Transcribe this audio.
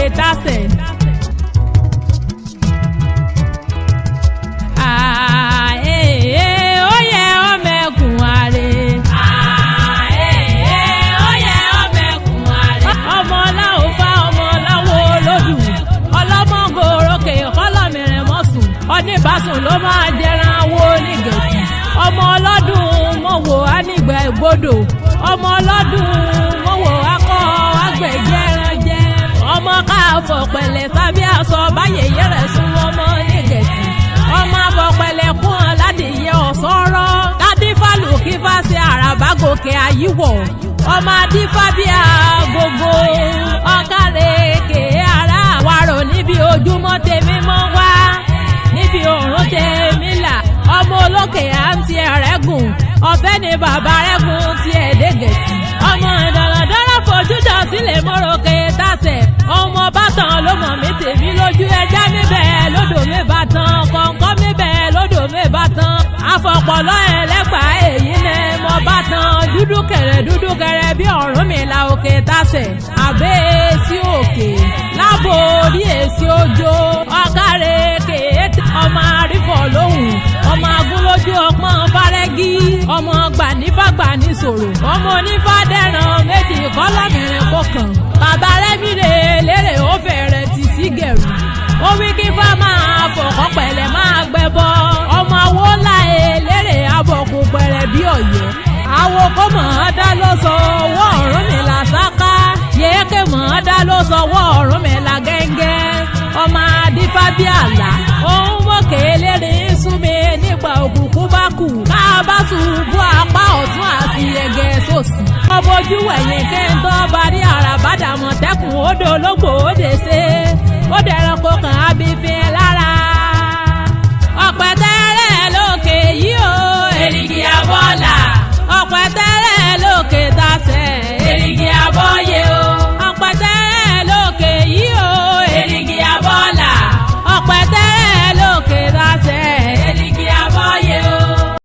itase. Oníbàsùn ló máa jẹran wo nígẹ̀tì ọmọ ọlọ́dún mọ̀wò ánígbà ìgbodò ọmọ ọlọ́dún mọ̀wò akọ agbẹ̀jẹ̀ran jẹ ọmọ káàfọ̀ pẹ̀lẹ́ sábẹ́ aṣọ báyẹ̀yẹ rẹ̀ sún ọmọ nígẹ̀tì ọmọ afọ̀pẹ̀lẹ̀ kún ọ ládìyẹ ọ̀sọ́rọ́ ládìfàlù kí fásí àràbá gòkè àyíwọ̀ ọmọ adífábíà gbogbo ọ̀kàrẹ̀ kè ara àwárò níbi ojúmọ́ tèmi mọ́ wá níbi òrùn tèmi là ọmọ olókè àǹtí ẹ̀rẹ́gùn ọ̀fẹ́ ni bàbá rẹ́gùn ti ẹ̀ẹ́dẹ́gẹ̀tì ọmọ ìdàrọ̀dọ́rọ̀ fojújọ sílẹ̀ mọ́rọ̀kẹ́ itase ọmọ bàtàn ló mọ̀ mí tèmi lójú ẹja mi bẹ́ẹ̀ lódò mi bàtàn kọ̀ǹkọ́ mi bẹ́ẹ̀ lódò mi bàtàn afọ̀pọ̀lọ́ ẹlẹ́gbàá èyí ni mo bàtàn dúdú kẹrẹ bí Ọ̀rúnmìlà òkè itase àbẹ́ èsì òkè lábò orí èsì òjò ọ̀kàrẹ̀ kéèté ọmọ àrífọ̀ lóhùn ọmọ agúnlójú ọpọ́n fárẹ́gí ọmọ gbànífàgbàní sòrò ọmọ onífàdẹ́ràn méjì kọ́lọ́mìnrin kọkàn bàbá rẹ́mìrè lérè ó fẹ̀rẹ̀ tì sí gẹ̀rù ó wí kí fá máa fọ̀kọ́ pẹ̀lẹ́ máa gbẹ́bọ ọmọ awólà lérè abọ̀kù pẹ̀rẹ̀ bí ọ̀yẹ́ àwo kó mọ̀ ọ́ dá ló sọ owó Ọ̀rúnmìlà sáká yéèké mọ̀ ọ́ dá ló sọ owó Ọ̀rúnmìlà gẹ́ngẹ́ ọmọ adífábíàlà òun mọ̀kè lérè súnmi nígbà òkùnkùn bá kù ká bá ṣubú apá ọ̀tún àti ẹ̀gẹ́ sòsì. ọmọ ojú ẹ̀yìn kéńtọ́ bá rí àràbádàmọ̀tẹ́kùn odò ológbò ó dé ṣe ó dẹ̀ràn kó kàn á bí fi ẹ̀